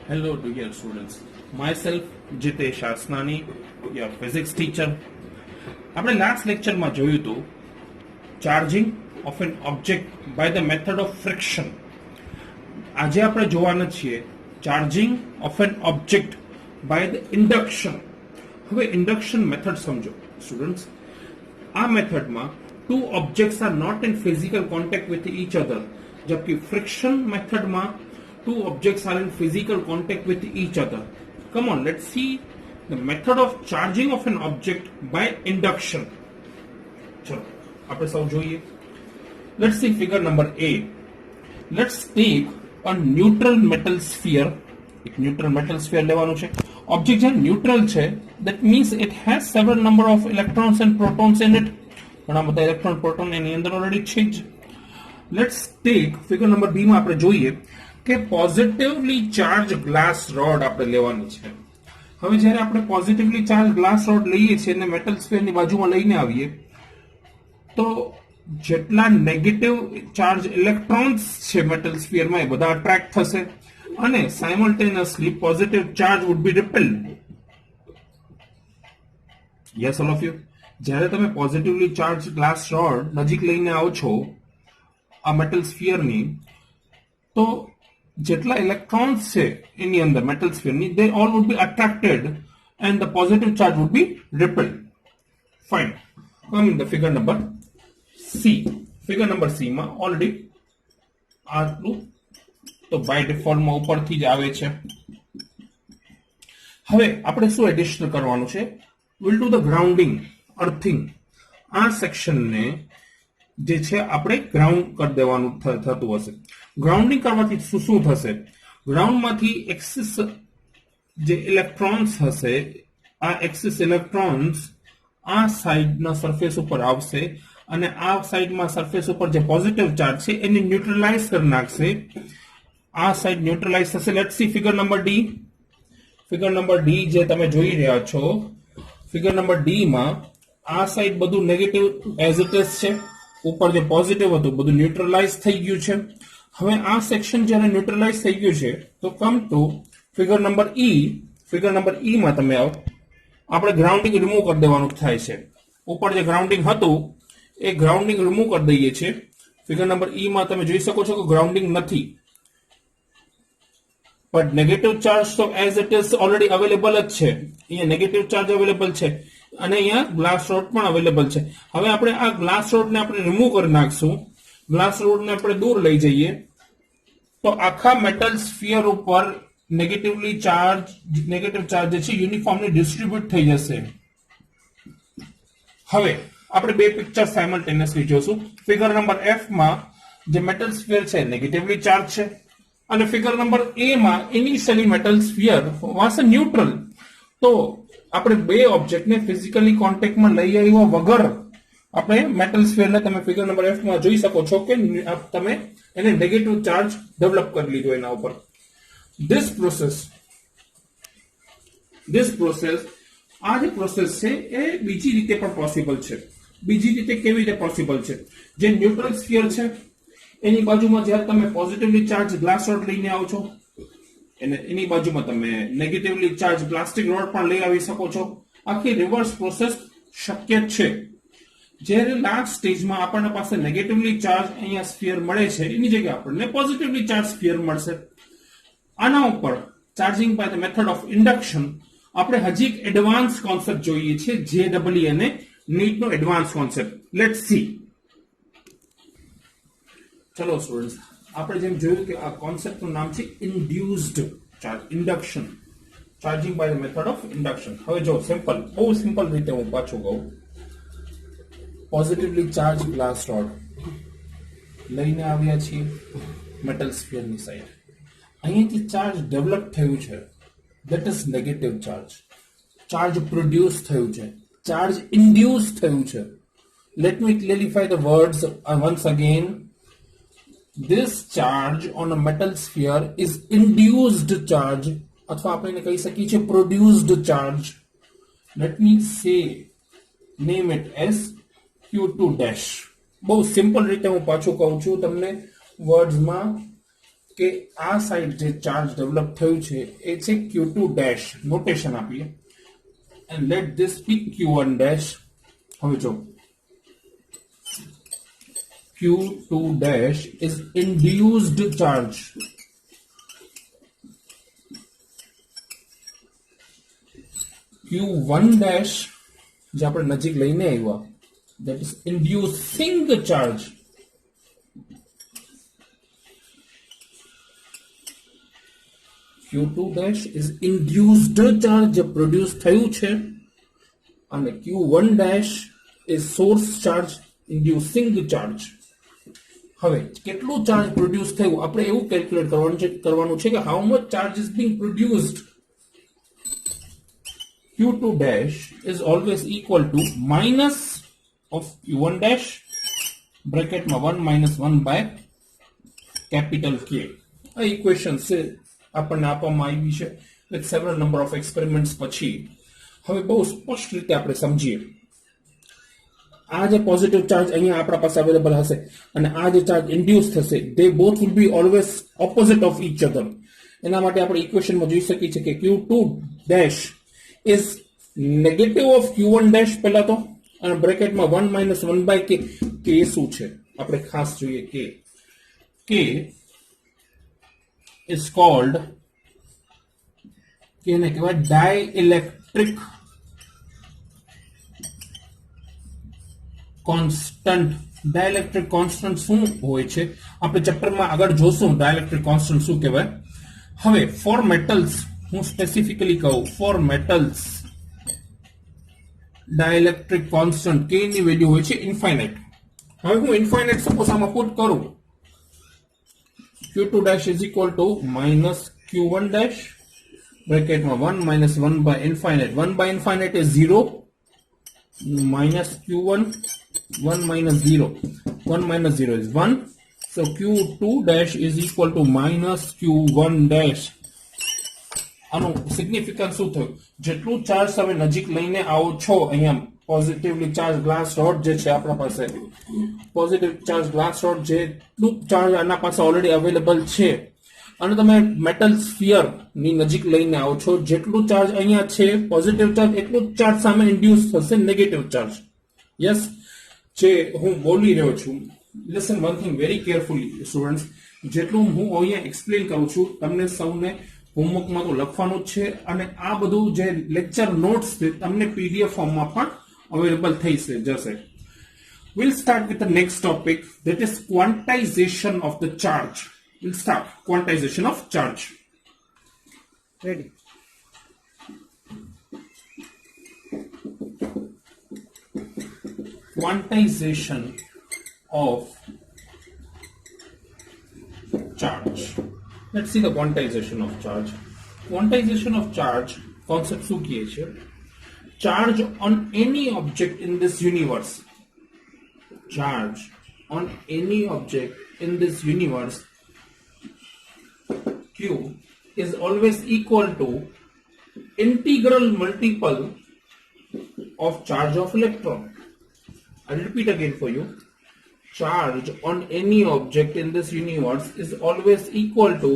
Hello dear students. Myself Jitesh Asnani, your physics teacher. આપણે last લેક્ચરમાં જોયું હતું charging of an object by the method of friction. આજે આપણે જોવાના છીએ charging of an object by the induction. હવે ઇન્ડક્શન મેથડ સમજો સ્ટુડન્ટ્સ. આ મેથડમાં two objects are not in physical contact with each other, જબकि ફ્રિક્શન મેથડમાં two objects are in physical contact with each other. Come on, let's see the method of charging of an object by induction. Chalo, આપણે સૌ જોઈએ. Let's see figure number A. Let's take a neutral metal sphere. એક neutral metal sphere લેવાનું છે. Object જે neutral છે, that means it has several number of electrons and protons in it. ઘણા બધા electron proton એની અંદર already છે જ. Let's take figure number B માં આપણે જોઈએ કે પોઝિટિવલી ચાર્જ ગ્લાસ રોડ આપણે લેવાની છે. હવે જ્યારે આપણે પોઝિટિવલી ચાર્જ ગ્લાસ રોડ લઈએ છીએ અને મેટલ સ્ફિયરની બાજુમાં લઈને આવીએ તો જેટલા નેગેટિવ ચાર્જ ઇલેક્ટ્રોન્સ છે મેટલ સ્ફિયરમાં એ બધા અટ્રેક્ટ થશે અને simultaneously positive charge would be repelled. Yes all of you. જ્યારે તમે પોઝિટિવલી ચાર્જ ગ્લાસ રોડ નજીક લઈને આવો છો આ મેટલ સ્ફિયરની, તો જેટલા ઇલેક્ટ્રોન્સ છે એની અંદર metal સ્ફિયરની, they all would be attracted and the positive charge would be repelled. Fine. Come in the figure number C. Figure number C માં already આટલું તો બાય ડિફોલ્ટમાં ઉપરથી જ આવે છે. હવે આપણે શું એડિશનલ કરવાનું છે? we'll do the grounding, earthing. આ સેક્શનને જે છે આપણે ગ્રાઉન્ડ કરી દેવાનું થતું હશે. ગ્રાઉન્ડિંગ કરવાથી શું થશે? ગ્રાઉન્ડમાંથી એક્સિસ જે ઇલેક્ટ્રોન્સ હશે, આ એક્સિસ ઇલેક્ટ્રોન્સ આ સાઈડના સરફેસ ઉપર આવશે અને આ સાઈડમાં સરફેસ ઉપર જે પોઝિટિવ ચાર્જ છે એને ન્યુટ્રલાઇઝ કરી નાખશે. આ સાઈડ ન્યુટ્રલાઇઝ થશે. Let's see figure number D. Figure number D જે તમે જોઈ રહ્યા છો, ફિગર નંબર ડી માં આ સાઈડ બધું નેગેટિવ એઝ ઇટ ઇઝ છે, ઉપર જે પોઝિટિવ હતું બધું ન્યુટ્રલાઇઝ થઈ ગયું છે. હવે આ સેક્શન જ્યારે ન્યુટ્રલાઇઝ થઈ ગયું છે તો come to figure number E. Figure number E માં તમે આવો, આપણે ગ્રાઉન્ડિંગ રિમૂવ કરી દેવાનું થાય છે. ઉપર જે ગ્રાઉન્ડિંગ હતું એ ગ્રાઉન્ડિંગ રિમૂવ કરી દઈએ છીએ. ફિગર નંબર ઈ માં તમે જોઈ શકો છો કે ગ્રાઉન્ડિંગ નથી, બટ નેગેટિવ ચાર્જ તો as it is already available જ છે. અહીંયા નેગેટિવ ચાર્જ અવેલેબલ છે અને અહીંયા ગ્લાસ રોડ પણ અવેલેબલ છે. હવે આપણે આ ગ્લાસ રોડને આપણે રિમૂવ કરી નાખશું. ગ્લાસ રોડને આપણે દૂર લઈ જઈએ તો આખા મેટલ સ્ફિયર ઉપર નેગેટિવ ચાર્જ જે છે યુનિફોર્મલી ડિસ્ટ્રીબ્યુટ થઈ જશે. હવે આપણે બે પિક્ચર સાયમલ્ટેનિયસલી જોશું. ફિગર નંબર એફ માં જે મેટલ સ્ફિયર છે નેગેટિવલી ચાર્જ છે અને ફિગર નંબર એ માં initially metal sphere was neutral. તો આપણે બે ઓબ્જેક્ટને ફિઝિકલી કોન્ટેક્ટમાં લઈ આવ્યા વગર આપણે મેટલ સ્ફિયરને તમે ફિગર નંબર એફ માં જોઈ શકો છો કે તમે એને નેગેટિવ ચાર્જ ડેવલપ કરી લીધો એના ઉપર. ધીસ પ્રોસેસ આ જે પ્રોસેસ છે એ બીજી રીતે પણ પોસિબલ છે. બીજી રીતે કેવી રીતે પોસિબલ છે? જે ન્યુટ્રલ સ્ફિયર છે એની બાજુમાં જ્યારે તમે પોઝિટિવલી ચાર્જ ગ્લાસ રોડ લઈને આવો છો એની બાજુમાં તમે નેગેટિવલી ચાર્જ પ્લાસ્ટિક રોડ પણ લઈ આવી શકો છો. આખી રિવર્સ પ્રોસેસ શક્ય છે. જ્યારે લાસ્ટ સ્ટેજમાં આપણને પાસે નેગેટિવલી ચાર્જ અહીંયા સ્ફિયર મળે છે એની જગ્યાએ આપણને પોઝિટિવલી ચાર્જ સ્ફિયર મળશે. આના ઉપર charging by the method of induction આપણે હજી એક એડવાન્સ કોન્સેપ્ટ જોઈએ છે, JEE અને નીટનો એડવાન્સ કોન્સેપ્ટ. Let's see. ચલો સ્ટુડન્ટ્સ, આપણે જેમ જોયું કે આ કોન્સેપ્ટનું નામ છે induced charge, induction, charging by the method of induction. હવે જો સિમ્પલ, બહુ સિમ્પલ રીતે હું પાછું કહું. પોઝિટિવલી ચાર્જ ગ્લાસ રોડ લઈને આવ્યા છીએ મેટલ સ્ફિયરની સાઈડ. અહીંયા જે ચાર્જ ડેવલપ થયું છે that is negative charge. Charge produce થયું છે, ચાર્જ ઇન્ડ્યુસ થયું છે. Let me clarify the words once again. This charge on a metal sphere is induced charge, અથવા આપણે કહી શકીએ છીએ produced charge. Let me say, name it as Q2 dash. બહુ સિમ્પલ રીતે હું પાછું કહું છું તમને વર્ડ્સમાં કે આ સાઈડ જે ચાર્જ ડેવલપ થયું છે એ છે Q2 ડેશ નોટેશન આપીએ and let this be Q1 dash. હવે જો Q2 dash is induced charge. Q1 dash જે આપણે નજીક લઈને આવ્યા that is inducing the charge. Q2 dash is induced charge જે પ્રોડ્યુસ થયું છે અને Q1 dash is source charge inducing the charge. હવે કેટલું ચાર્જ પ્રોડ્યુસ થયું આપણે એવું કેલ્ક્યુલેટ કરવાનું છે કે how much charge is being produced. Q2 dash is always equal to minus of Q1 dash bracket માં 1 minus 1 by capital K. આ equation છે આપણને આપવામાં આવી છે with several number of experiments પછી. હવે બહુ સ્પષ્ટ રીતે આપણે સમજીએ આ જે પોઝિટિવ ચાર્જ અહીંયા આપણા પાસે અવેલેબલ હશે અને આ જે ચાર્જ ઇન્ડ્યુસ થશે they both will be always opposite of each other. એના માટે આપણે ઇક્વેશનમાં જોઈ શકીએ છીએ કે Q2 dash is negative of Q1 dash પહેલા તો અને બ્રેકેટમાં 1 minus 1 by K. K શું છે આપણે ખાસ જોઈએ K is called કેને કહેવાય dielectric constant. dielectric constant શું હોય છે આપણે ચેપ્ટરમાં આગળ જોશું dielectric constant શું કહેવાય. હવે for metals હું સ્પેસિફિકલી કહું for metals dielectric constant K ની વેલ્યુ હોય છે ઇન્ફાઇનાઇટ. હવે હું ઇન્ફાઇનાઇટ સપોઝ આમાં પુટ કરું Q2 dash is equal to minus Q1 dash bracketમાં 1 minus 1 by infinite. 1 by infinite is 0 minus Q1 1 minus 0. 1 minus 0 is 1. So Q2 dash is equal to minus Q1 dash. આનું significance શું થયું જેટલું charge તમે નજીક લઈને આવો છો અહીંયા પોઝિટિવલી ચાર્જ ગ્લાસ રોડ જે છે આપણા પાસે પોઝિટિવ ચાર્જ ગ્લાસ રોડ જેટલું ચાર્જ આના પાસે ઓલરેડી અવેલેબલ છે અને તમે મેટલ સ્ફિયર ની નજીક લઈને આવો છો જેટલું ચાર્જ અહીંયા છે પોઝિટિવ ચાર્જ એટલું ચાર્જ સામે ઇન્ડ્યુસ થશે નેગેટિવ ચાર્જ. યસ જે હું બોલી રહ્યો છું listen one thing very carefully students જેટલું હું અહીંયા એક્સપ્લેન કરું છું તમને સૌને હોમવર્કમાં તો લખવાનું જ છે અને આ બધું જે લેક્ચર નોટ્સ છે તમને પીડીએફ ફોર્મમાં પણ અવેલેબલ થઈ જશે. We'll start with the next topic that is quantization of the charge. We'll start quantization of charge. Ready? Quantization of charge. Let's see the quantization of charge. Quantization of charge concept શું કહે છે charge on any object in this universe. Charge on any object in this universe Q is always equal to integral multiple of charge of electron. I'll repeat again for you. Charge on any object in this universe is always equal to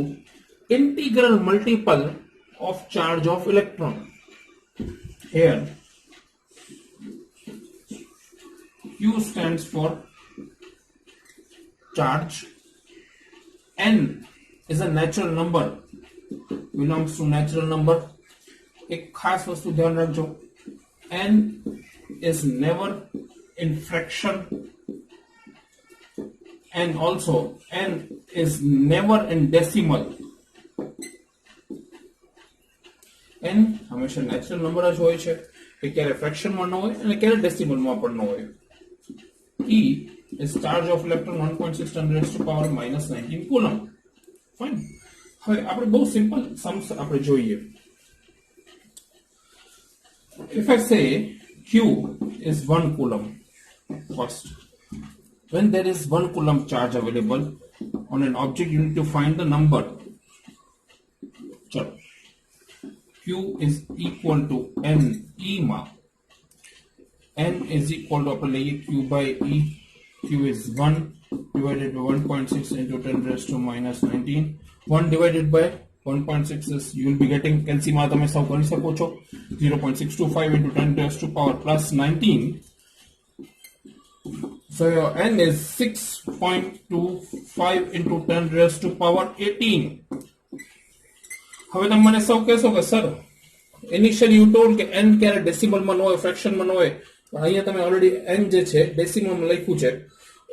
integral multiple of charge of electron. Here Q stands for charge. N is a natural number, belongs to natural number. एक खास वस्तु ध्यान रखो N is never in fraction and also N is never in decimal. N હંમેશા natural number જ હોય છે કે ક્યારે ફ્રેક્શનમાં ન હોય અને ક્યારે ડેસિમલમાં પણ ન હોય. E is charge of electron 1.6 10 raised to power minus 19 coulomb. Fine. હવે આપણે બહુ સિમ્પલ सम्स આપણે જોઈએ. If I say Q is 1 coulomb first, when there is 1 coulomb charge available on an object you need to find the number. चलो Q is equal to N E માં N is equal to આપણે લઈએ Q by E Q is 1 divided by 1.6 into 10 raised to minus 19. 1 divided by 1.6 is, you will be getting, LCM માં તમે સૌ કરી શકો છો, 0.625 into 10 raised to power plus 19. So your n is 6.25 into 10 raised to power 18. હવે તમે મને સૌ કહેશો કે સર ઇનિશિયલી યુ ટોલ્ડ કે n ક્યારે ડેસિમલમાં ન હોય, ફ્રેક્શનમાં ન હોય, પણ અહીંયા તમે ઓલરેડી n જે છે ડેસિમલમાં લખ્યું છે.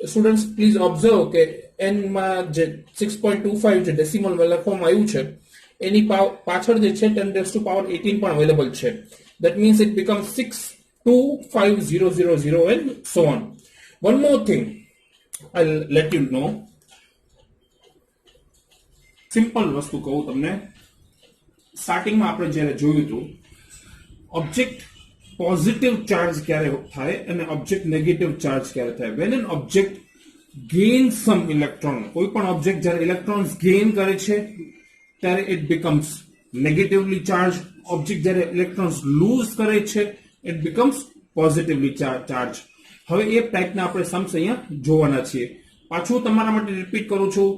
સ્ટુડન્ટ્સ પ્લીઝ ઓબ્ઝર્વ કે n માં જે 6.25 જે ડેસિમલમાં લખવામાં આવ્યું છે એની પાછળ જે છે 10 raised to power 18 પણ અવેલેબલ છે. That means it becomes 625,000 and so on. One more thing I'll let you know. Simple વસ્તુ કહું તમને, સ્ટાર્ટિંગમાં આપણે જ્યારે જોયું હતું ઓબ્જેક્ટ પોઝિટિવ ચાર્જ ક્યારે થાય અને ઓબ્જેક્ટ નેગેટિવ ચાર્જ ક્યારે થાય. When an object gain some electron, કોઈ પણ ઓબ્જેક્ટ જ્યારે ઇલેક્ટ્રોન્સ ગેઇન કરે છે ત્યારે it becomes negatively charge. Object જ્યારે ઇલેક્ટ્રોન્સ લૂઝ કરે છે ઇટ બીકમ્સ પોઝિટિવલી ચાર્જ. હવે એ ટાઈપના આપણે સમ્સ અહીંયા જોવાના છીએ. પાછું તમારા માટે રિપીટ કરું છું,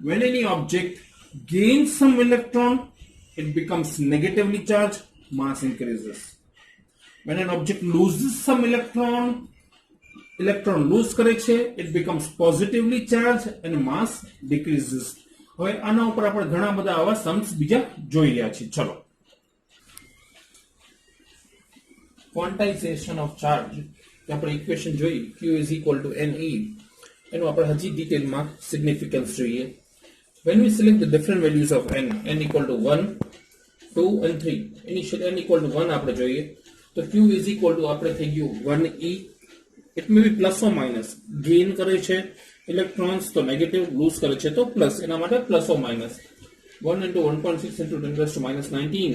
van any object gain some electron, it becomes negatively charged, mass increases. When an object loses some electron lose કરે છે, it becomes positively charged and mass decreases. હવે આના ઉપર આપણે ઘણા બધા આવા સમ્સ બીજા જોઈ રહ્યા છીએ. ચલો, ક્વોન્ટાઇઝેશન ઓફ ચાર્જ આપણે ઇક્વેશન જોઈ, Q is equal to NE. એનું આપણે હજી ડિટેલમાં સિગ્નિફિકન્સ જોઈએ. When we select the different values of n equal to 1, 2 and 3, initial n equal to 1 આપણે જોઈએ તો Q is equal to આપણે થઈ ગયું 1e. It may be plus or minus. Gain કરે છે electrons તો negative, lose કરે છે તો plus, એના માટે plus or minus. 1 into 1.6 into 10 raised to minus 19,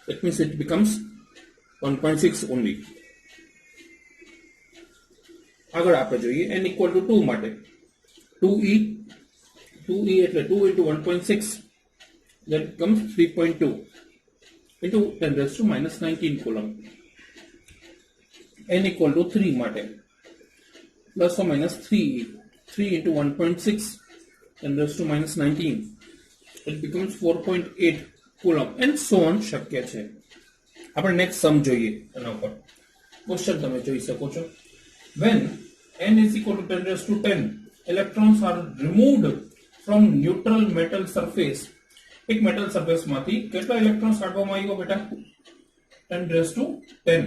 that means it becomes 1.6 only. આગળ આપણે જોઈએ n equal to 2 માટે 2e એટલે 2 into 1.6, that becomes 3.2 into 10 raised to minus 19 coulomb. N equal to 3 માટે plus or minus 3 into 1.6 10 raised to minus 19, it becomes 4.8 coulomb and so on શક્ય છે. આપણે next સમ જોઈએ એના ઉપર. ક્વેશ્ચન તમે જોઈ શકો છો. When n is equal to 10 raised to 10, electrons are removed from neutral metal surface. એક metal surface માંથી કેટલા ઇલેક્ટ્રોન્સ કાઢવામાં આવ્યો બેટા? 10 raised to 10.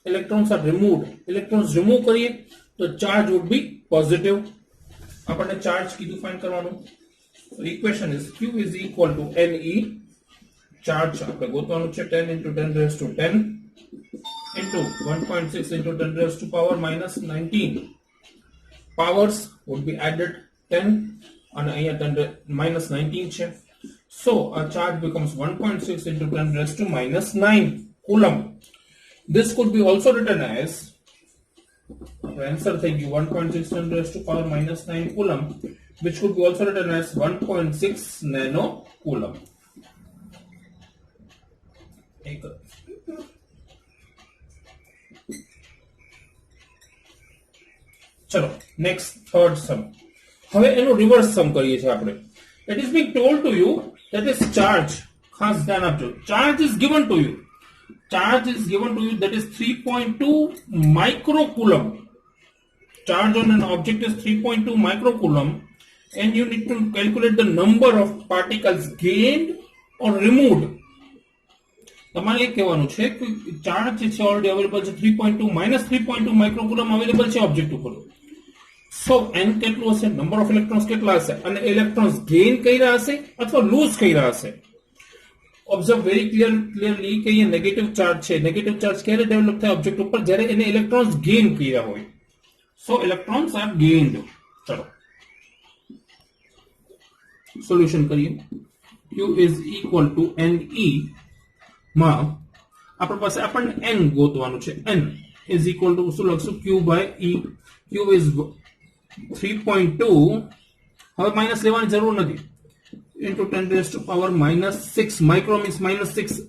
Electrons are removed. Electrons remove કરીએ તો charge would be positive. આપણને charge કીધું ફાઇન્ડ કરવાનું. So equation is Q is equal to Ne. Charge આપણે ગોતવાનું છે 10 into 10 raised to 10 into 1.6 into 10 raised to power minus 19. Powers would be added 10 and અહીંયા 10 minus 19 છે. So our charge becomes 1.6 into 10 raised to minus 9 coulomb. This could be also written as, the answer થઈ ગયું 1.6 10 raised to power minus 9 coulomb, which could be also written as 1.6 nano coulomb. ચલો next third સમ. હવે એનું reverse સમ કરીએ છીએ આપણે. It is being told to you that is charge. ખાસ ધ્યાન આપજો. Charge is given to you. Charge is given to you, that is 3.2 microcoulomb. Charge on an object is 3.2 microcoulomb, and you need to calculate the number of particles gained or removed. તમારે એ કહેવાનું છે કે charge જે છે already available છે 3.2 minus 3.2 માઇક્રોકુલમ available છે object ઉપર. સો n કેટલું હશે, નંબર ઓફ ઇલેક્ટ્રોન્સ કેટલા હશે, અને ઇલેક્ટ્રોન્સ ગેઇન કર્યા હશે અથવા લૂઝ કર્યા હશે. ઓબ્ઝર્વ વેરી ક્લિયરલી કે એ નેગેટિવ ચાર્જ છે. નેગેટિવ ચાર્જ ક્યારે ડેવલપ થાય ઓબ્જેક્ટ ઉપર? જ્યારે એને ઇલેક્ટ્રોન્સ ગેઇન કર્યા હોય. સો ઇલેક્ટ્રોન્સ આર ગેઇન્ડ. ચલો સોલ્યુશન કરીએ. Q is equal to Ne માં આપણી પાસે આપણને n ગોતવાનું છે. n is equal to શું લખશું? Q by E. Q is 3.2. હવે માઇનસ લેવાની જરૂર નથી. into 10 raised to power minus 6. Micro means minus 6.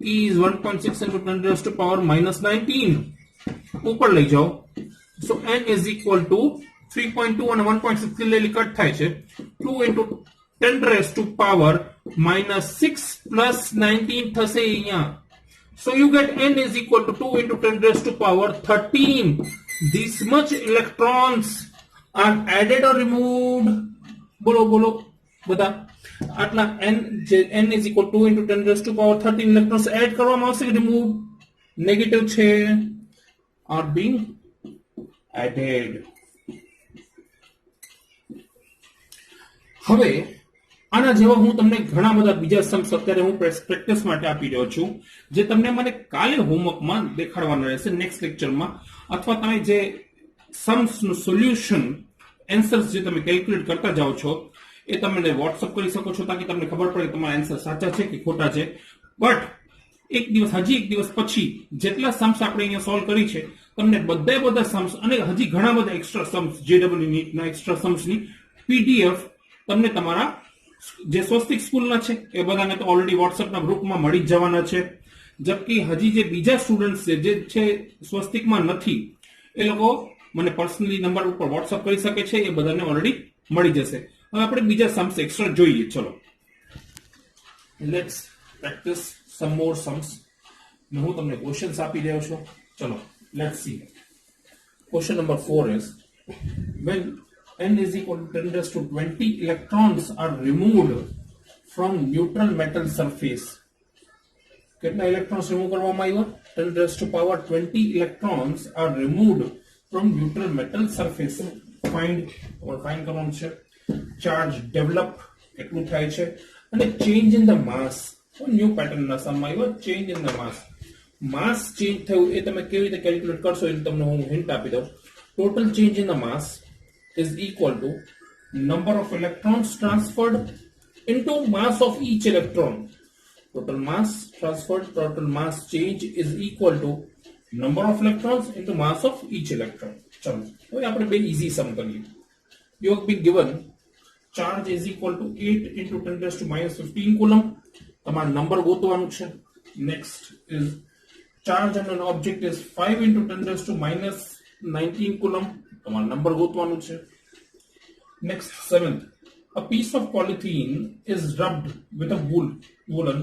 E is 1.6 into 10 raised to power minus 19. ઉપર લઈ જાઓ. So n is equal to 3.2 અને 1.6 clearly કટ થાય છે 2 into 10 raised to power minus 6 plus 19 થશે અહીંયા. So you get n is equal to 2 into 10 raised to power 13. This much electrons are added or removed. બોલો બધા આટલા n is equal to 2 into 10 raised to power 13 electrons add કરવામાં આવશે કે remove? Negative છે, are being added. હવે આના જેવા હું તમને ઘણા બધા બીજા સમ્સ અત્યારે હું પ્રેક્ટિસ માટે આપી રહ્યો છું જે તમને મને કાલે હોમવર્કમાં દેખાડવાના રહેશે નેક્સ્ટ લેક્ચરમાં, અથવા તમે જે સમ્સ નું સોલ્યુશન આન્સર્સ જે તમે કેલ્ક્યુલેટ કરતા જાઓ છો એ તમે વોટ્સઅપ કરી શકો છો તાકી તમને ખબર પડે કે તમારા આન્સર સાચા છે કે ખોટા છે. બટ એક દિવસ પછી જેટલા સમ્સ આપણે અહીંયા સોલ્વ કરી છે તમને બધા સમ્સ અને હજી ઘણા બધા એક્સ્ટ્રા સમ્સ જેડબલ્યુ નીટના એક્સ્ટ્રા સમ્સની પીડીએફ તમને તમારા જે સ્વસ્તિક સ્કૂલના છે એ બધાને તો ઓલરેડી વોટ્સએપના ગ્રુપમાં મળી જ જવાના છે. જબકી હજી જે બીજા સ્ટુડન્ટ્સ છે જે છે સ્વસ્તિકમાં નથી એ લોકો મને પર્સનલી નંબર ઉપર વોટ્સએપ કરી શકે છે, એ બધાને ઓલરેડી મળી જશે. હવે આપણે બીજા સમ્સ એક્સ્ટ્રા જોઈએ. ચલો let's practise some more sums. હું તમને ક્વેશ્ચન્સ આપી રહ્યો છું. ચલો let's see. Question number 4 is when n is equal to 10 raised to 20 electrons are removed from neutral metal surface. કેટલા ઇલેક્ટ્રોન્સ રિમૂવ કરવામાં આવ્યા? 10 raised to power 20 electrons are removed from neutral metal surface. find કરવાનું છે. Charge develop કેટલું થાય છે અને change in the mass. New pattern ના સમમાં આવ્યો change in the mass. Mass change થયું એ તમે કેવી રીતે કેલ્ક્યુલેટ કરશો એ તમને હું હિન્ટ આપી દઉં. Total change in the mass is equal to number of electrons transferred into mass of each electron. Total mass transferred, total mass change is equal to number of electrons into mass of each electron. ચલો હવે આપણે બે easy sum કરીએ. You have been given charge is equal to 8 into 10 raised to minus 15 coulomb. તમારે number ગોતવાનું છે. Next is charge on an object is 5 into 10 raised to minus 19 coulomb. તમારે number ગોતવાનું છે. Next 7th, a piece of polythene is rubbed with a woolen.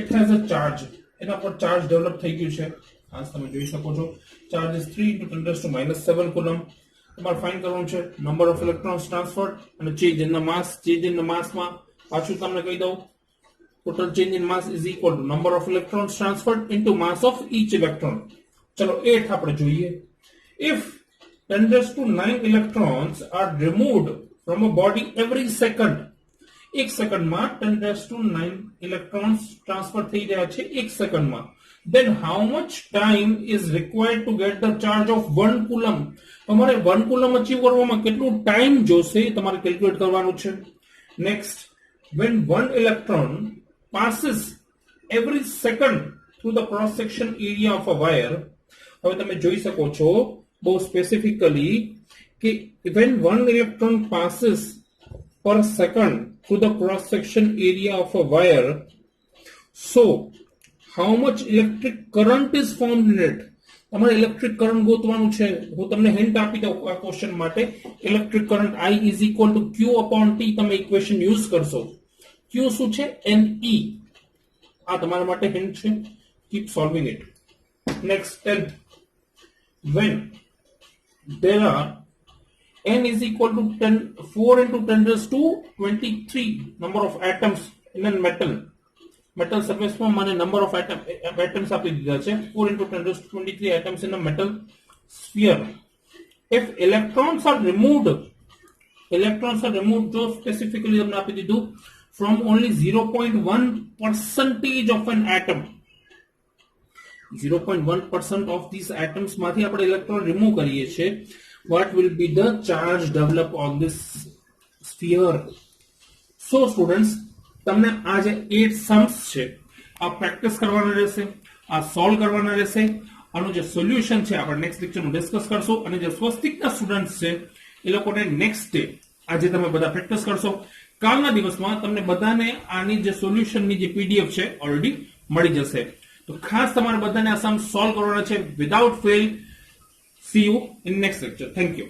It has a charge. એના પર charge develop થઈ ગયું છે. આ તમે જોઈ શકો છો. Charge is 3 into 10 raised to minus 7 coulomb. તમારે ફાઇન્ડ કરવાનું છે નંબર ઓફ ઇલેક્ટ્રોન્સ ટ્રાન્સફર્ડ અને change in the mass. Change in the માસમાં પાછું તમને કહી દઉં total change in mass is equal to number of electrons transferred into mass of each electron. ચલો 8th આપણે જોઈએ. If 10 raised to 9 electrons are removed from a body every second. એક સેકન્ડમાં 10 raised to 9 electrons transfer થઈ રહ્યા છે એક સેકન્ડમાં. Then how much time is required to get the charge of 1 coulomb? તમારે 1 coulomb અચીવ કરવામાં કેટલું ટાઈમ જોશે તમારે કેલ્ક્યુલેટ કરવાનું છે. Next, when 1 electron passes every second through the cross section area of a wire. હવે તમે જોઈ શકો છો બહુ સ્પેસિફિકલી કે when 1 electron passes per second through the cross section area of a wire, so how much electric current is formed in it? તમારે electric current ગોતવાનું છે. હું તમને હિન્ટ આપી દઉં આ ક્વેશ્ચન માટે. Electric current I is equal to Q upon T તમે equation use કરશો. Q શું છે? Ne. આ તમારા માટે હિન્ટ છે. Keep solving it. Next 10th, when there are n is equal to 4 into 10 raised to 23 number of atoms in a metal surface માં મને number of atoms આપી દીધા છે. 4 into 10 raised to 23 atoms in a metal sphere. If electrons are removed જો specifically તમને આપી દીધું from only 0.1% of an atom. 0.1% of these atoms માંથી આપણે ઇલેક્ટ્રોન રિમૂવ કરીએ છીએ. What will be the charge developed on this sphere? So students, તમને આ જે 8 sums છે આ પ્રેક્ટિસ કરવાના રહેશે, આ સોલ્વ કરવાના રહેશે. આનું જે સોલ્યુશન છે આપણે નેક્સ્ટ લેક્ચરમાં ડિસ્કસ કરશું. અને જે સ્વસ્તિકના સ્ટુડન્ટ્સ છે એ લોકોને નેક્સ્ટ ડે આજે તમે બધા પ્રેક્ટિસ કરશો. કાલના દિવસમાં તમને બધાને આની જે સોલ્યુશનની જે પીડીએફ છે ઓલરેડી મળી જશે. તો ખાસ તમારે બધાને આ સમ સોલ્વ કરવાના છે without fail. See you in next lecture. Thank you.